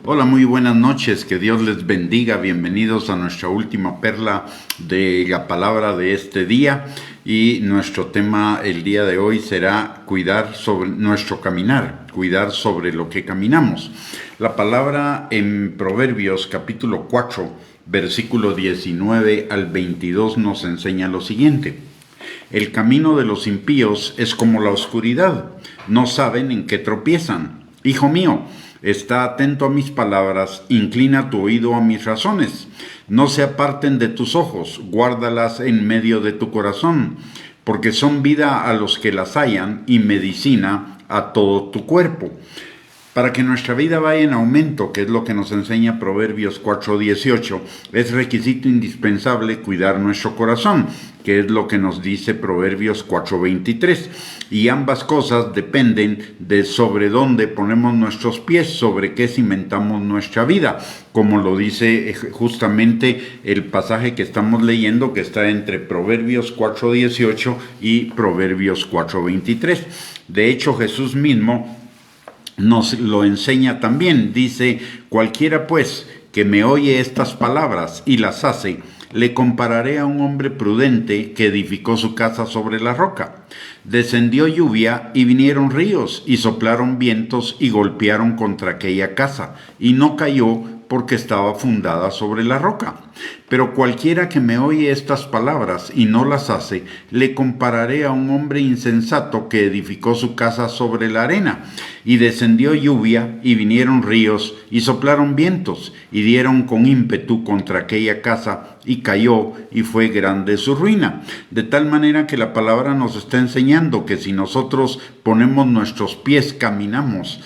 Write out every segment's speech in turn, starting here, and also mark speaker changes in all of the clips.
Speaker 1: Hola, muy buenas noches, que Dios les bendiga, bienvenidos a nuestra última perla de la palabra de este día y nuestro tema el día de hoy será cuidar sobre nuestro caminar, cuidar sobre lo que caminamos. La palabra en Proverbios capítulo 4, versículo 19 al 22 nos enseña lo siguiente: el camino de los impíos es como la oscuridad, no saben en qué tropiezan. Hijo mío, está atento a mis palabras, inclina tu oído a mis razones. No se aparten de tus ojos, guárdalas en medio de tu corazón, porque son vida a los que las hallan y medicina a todo tu cuerpo. Para que nuestra vida vaya en aumento, que es lo que nos enseña Proverbios 4:18, es requisito indispensable cuidar nuestro corazón, que es lo que nos dice Proverbios 4:23. Y ambas cosas dependen de sobre dónde ponemos nuestros pies, sobre qué cimentamos nuestra vida, como lo dice justamente el pasaje que estamos leyendo, que está entre Proverbios 4:18 y Proverbios 4:23. De hecho, Jesús mismo nos lo enseña también. Dice: cualquiera pues que me oye estas palabras y las hace, le compararé a un hombre prudente que edificó su casa sobre la roca. Descendió lluvia y vinieron ríos y soplaron vientos y golpearon contra aquella casa, y no cayó porque estaba fundada sobre la roca. Pero cualquiera que me oye estas palabras y no las hace, le compararé a un hombre insensato que edificó su casa sobre la arena. Y descendió lluvia, y vinieron ríos, y soplaron vientos, y dieron con ímpetu contra aquella casa, y cayó, y fue grande su ruina. De tal manera que la palabra nos está enseñando que si nosotros ponemos nuestros pies, caminamos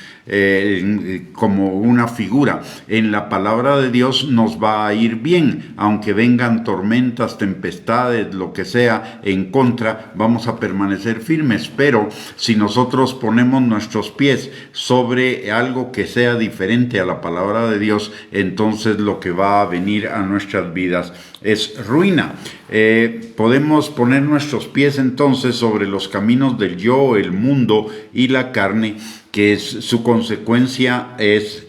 Speaker 1: como una figura en la palabra de Dios, nos va a ir bien. Aunque vengan tormentas, tempestades, lo que sea en contra, vamos a permanecer firmes. Pero si nosotros ponemos nuestros pies sobre algo que sea diferente a la palabra de Dios, entonces lo que va a venir a nuestras vidas es ruina. Podemos poner nuestros pies entonces sobre los caminos del yo, el mundo y la carne, que su consecuencia es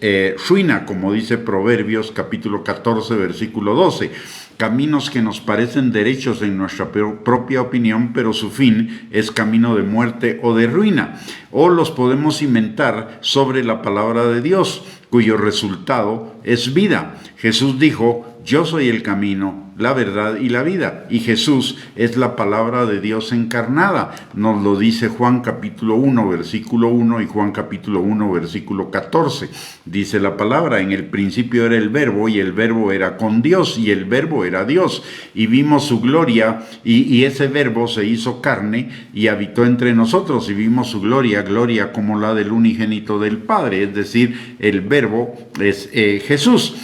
Speaker 1: ruina, como dice Proverbios capítulo 14, versículo 12. Caminos que nos parecen derechos en nuestra propia opinión, pero su fin es camino de muerte o de ruina. O los podemos cimentar sobre la palabra de Dios, cuyo resultado es vida. Jesús dijo: yo soy el camino, la verdad y la vida. Y Jesús es la palabra de Dios encarnada. Nos lo dice Juan capítulo 1, versículo 1 y Juan capítulo 1, versículo 14. Dice la palabra: en el principio era el verbo, y el verbo era con Dios, y el verbo era Dios. Y vimos su gloria, y ese verbo se hizo carne y habitó entre nosotros. Y vimos su gloria, gloria como la del unigénito del Padre. Es decir, el verbo es Jesús.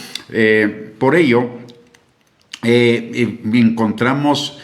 Speaker 1: Por ello, encontramos,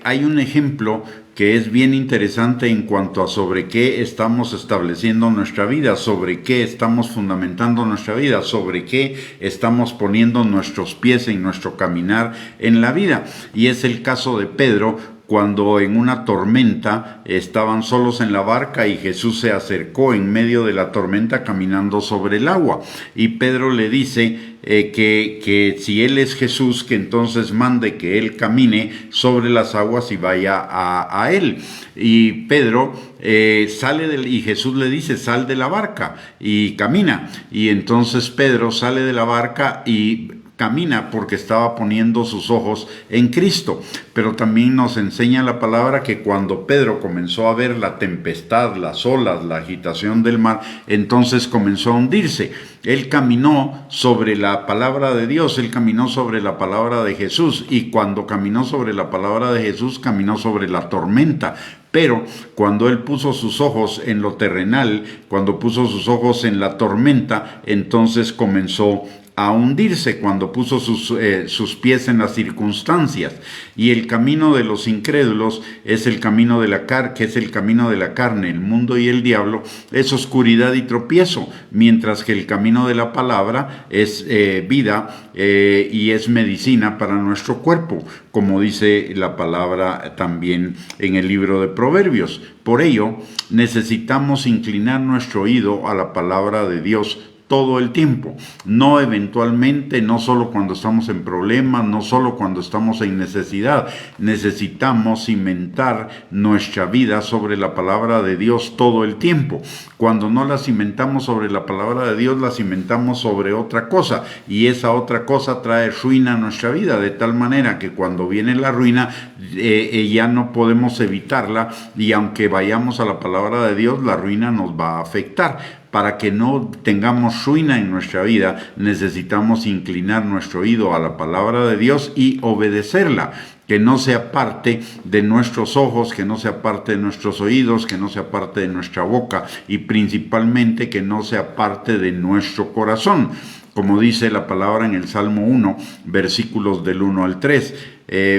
Speaker 1: hay un ejemplo que es bien interesante en cuanto a sobre qué estamos estableciendo nuestra vida, sobre qué estamos fundamentando nuestra vida, sobre qué estamos poniendo nuestros pies en nuestro caminar en la vida. Y es el caso de Pedro, cuando en una tormenta estaban solos en la barca y Jesús se acercó en medio de la tormenta caminando sobre el agua. Y Pedro le dice que si él es Jesús, que entonces mande que él camine sobre las aguas y vaya a él. Y Pedro y Jesús le dice: sal de la barca y camina. Y entonces Pedro sale de la barca y camina, porque estaba poniendo sus ojos en Cristo. Pero también nos enseña la palabra que cuando Pedro comenzó a ver la tempestad, las olas, la agitación del mar, entonces comenzó a hundirse. Él caminó sobre la palabra de Dios, él caminó sobre la palabra de Jesús, y cuando caminó sobre la palabra de Jesús, caminó sobre la tormenta. Pero cuando él puso sus ojos en lo terrenal, cuando puso sus ojos en la tormenta, entonces comenzó a hundirse, cuando puso sus pies en las circunstancias. Y el camino de los incrédulos es el camino de la que es el camino de la carne. El mundo y el diablo es oscuridad y tropiezo, mientras que el camino de la palabra es vida y es medicina para nuestro cuerpo, como dice la palabra también en el libro de Proverbios. Por ello, necesitamos inclinar nuestro oído a la palabra de Dios todo el tiempo, no eventualmente, no solo cuando estamos en problemas, no solo cuando estamos en necesidad. Necesitamos cimentar nuestra vida sobre la palabra de Dios todo el tiempo. Cuando no la cimentamos sobre la palabra de Dios, la cimentamos sobre otra cosa, y esa otra cosa trae ruina a nuestra vida, de tal manera que cuando viene la ruina ya no podemos evitarla, y aunque vayamos a la palabra de Dios, la ruina nos va a afectar. Para que no tengamos ruina en nuestra vida, necesitamos inclinar nuestro oído a la palabra de Dios y obedecerla. Que no sea parte de nuestros ojos, que no sea parte de nuestros oídos, que no sea parte de nuestra boca, y principalmente que no sea parte de nuestro corazón. Como dice la palabra en el Salmo 1, versículos del 1 al 3.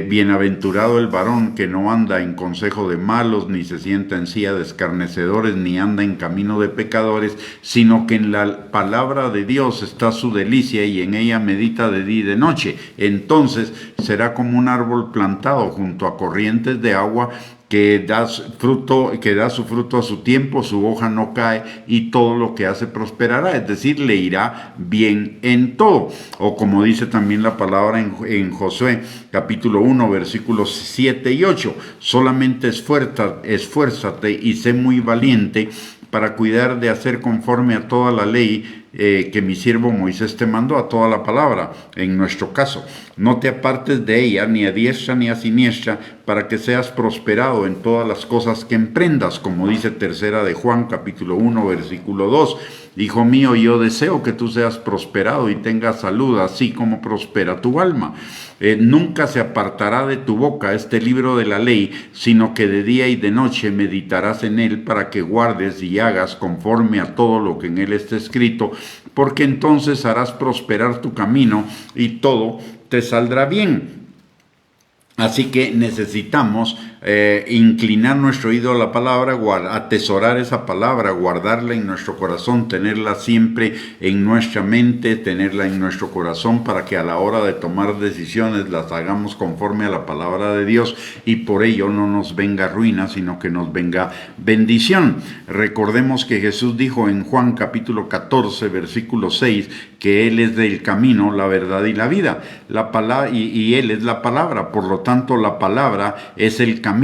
Speaker 1: Bienaventurado el varón que no anda en consejo de malos, ni se sienta en silla de escarnecedores, ni anda en camino de pecadores, sino que en la palabra de Dios está su delicia, y en ella medita de día y de noche. Entonces será como un árbol plantado junto a corrientes de agua, que da su fruto a su tiempo, su hoja no cae, y todo lo que hace prosperará, es decir, le irá bien en todo. O como dice también la palabra en Josué, capítulo 1, versículos 7 y 8, solamente esfuérzate y sé muy valiente para cuidar de hacer conforme a toda la ley que mi siervo Moisés te mandó, a toda la palabra, en nuestro caso. No te apartes de ella, ni a diestra ni a siniestra, para que seas prosperado en todas las cosas que emprendas, como dice tercera de Juan, capítulo 1, versículo 2. Hijo mío, yo deseo que tú seas prosperado y tengas salud, así como prospera tu alma. Nunca se apartará de tu boca este libro de la ley, sino que de día y de noche meditarás en él, para que guardes y hagas conforme a todo lo que en él está escrito, porque entonces harás prosperar tu camino y todo te saldrá bien. Así que necesitamos inclinar nuestro oído a la palabra, atesorar esa palabra, guardarla en nuestro corazón, tenerla siempre en nuestra mente, tenerla en nuestro corazón, para que a la hora de tomar decisiones las hagamos conforme a la palabra de Dios, y por ello no nos venga ruina, sino que nos venga bendición. Recordemos que Jesús dijo en Juan capítulo 14, versículo 6, que Él es el camino, la verdad y la vida. La palabra, y Él es la palabra, por lo tanto la palabra es el camino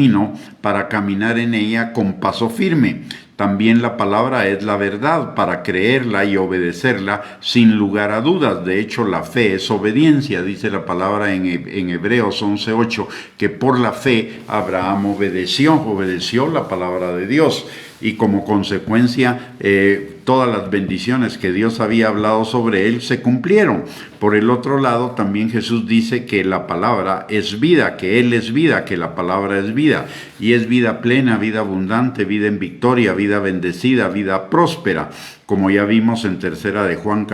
Speaker 1: para caminar en ella con paso firme. También la palabra es la verdad para creerla y obedecerla sin lugar a dudas. De hecho, la fe es obediencia. Dice la palabra en Hebreos 11:8 que por la fe Abraham obedeció la palabra de Dios. Y como consecuencia, todas las bendiciones que Dios había hablado sobre él se cumplieron. Por el otro lado, también Jesús dice que la palabra es vida, que Él es vida, que la palabra es vida. Y es vida plena, vida abundante, vida en victoria, vida bendecida, vida próspera. Como ya vimos en tercera de Juan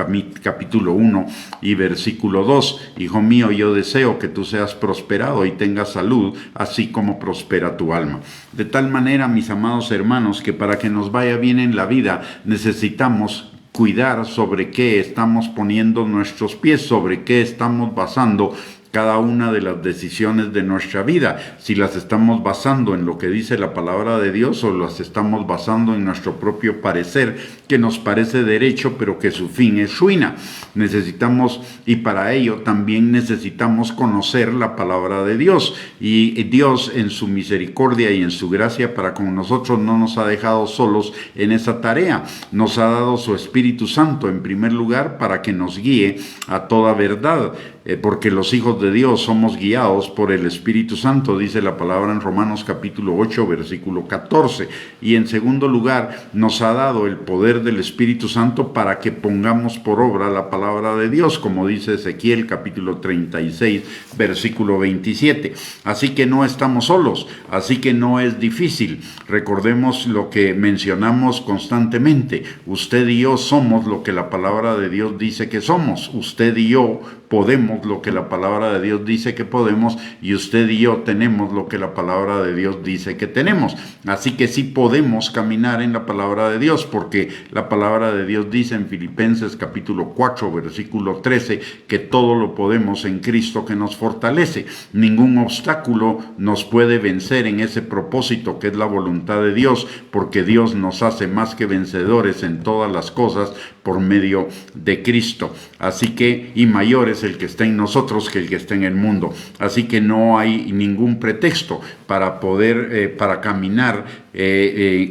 Speaker 1: capítulo 1 y versículo 2. Hijo mío, yo deseo que tú seas prosperado y tengas salud, así como prospera tu alma. De tal manera, mis amados hermanos, que para que nos vaya bien en la vida, necesitamos cuidar sobre qué estamos poniendo nuestros pies, sobre qué estamos basando cada una de las decisiones de nuestra vida, si las estamos basando en lo que dice la palabra de Dios o las estamos basando en nuestro propio parecer, que nos parece derecho, pero que su fin es ruina. Necesitamos, y para ello también necesitamos conocer la palabra de Dios, y Dios en su misericordia y en su gracia para con nosotros no nos ha dejado solos en esa tarea. Nos ha dado su Espíritu Santo en primer lugar para que nos guíe a toda verdad, porque los hijos de Dios somos guiados por el Espíritu Santo, dice la palabra en Romanos capítulo 8, versículo 14. Y en segundo lugar, nos ha dado el poder del Espíritu Santo para que pongamos por obra la palabra de Dios, como dice Ezequiel capítulo 36, versículo 27. Así que no estamos solos, así que no es difícil. Recordemos lo que mencionamos constantemente. Usted y yo somos lo que la palabra de Dios dice que somos. Usted y yo podemos lo que la palabra de Dios dice que podemos, y usted y yo tenemos lo que la palabra de Dios dice que tenemos. Así que sí podemos caminar en la palabra de Dios, porque la palabra de Dios dice en Filipenses capítulo 4, versículo 13, que todo lo podemos en Cristo que nos fortalece. Ningún obstáculo nos puede vencer en ese propósito que es la voluntad de Dios, porque Dios nos hace más que vencedores en todas las cosas por medio de Cristo. Así que, y mayor es el que está en nosotros que el que está en el mundo. Así que no hay ningún pretexto para poder, para caminar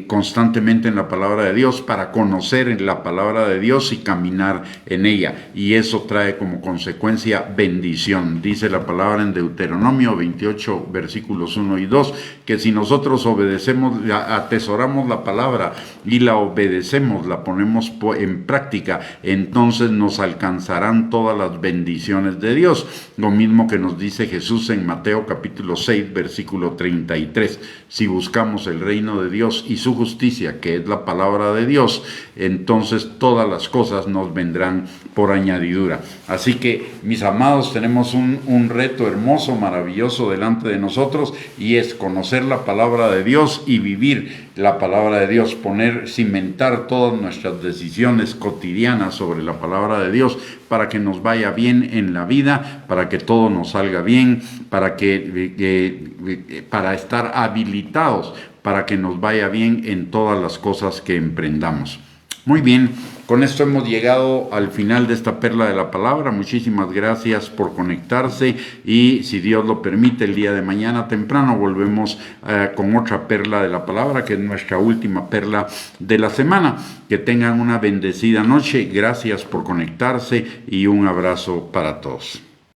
Speaker 1: constantemente en la palabra de Dios, para conocer la palabra de Dios y caminar en ella. Y eso trae como consecuencia bendición. Dice la palabra en Deuteronomio 28, versículos 1 y 2, que si nosotros obedecemos, atesoramos la palabra y la obedecemos, la ponemos en práctica, entonces nos alcanzarán todas las bendiciones de Dios. Lo mismo que nos dice Jesús en Mateo capítulo 6, versículo 33. Si buscamos el reino de Dios y su justicia, que es la palabra de Dios, entonces todas las cosas nos vendrán por añadidura. Así que, mis amados, tenemos un reto hermoso, maravilloso delante de nosotros, y es conocer la palabra de Dios y vivir la palabra de Dios, cimentar todas nuestras decisiones cotidianas sobre la palabra de Dios, para que nos vaya bien en la vida, para que todo nos salga bien, para estar habilitados, para que nos vaya bien en todas las cosas que emprendamos. Muy bien, con esto hemos llegado al final de esta perla de la palabra. Muchísimas gracias por conectarse, y si Dios lo permite, el día de mañana temprano volvemos con otra perla de la palabra, que es nuestra última perla de la semana. Que tengan una bendecida noche. Gracias por conectarse y un abrazo para todos.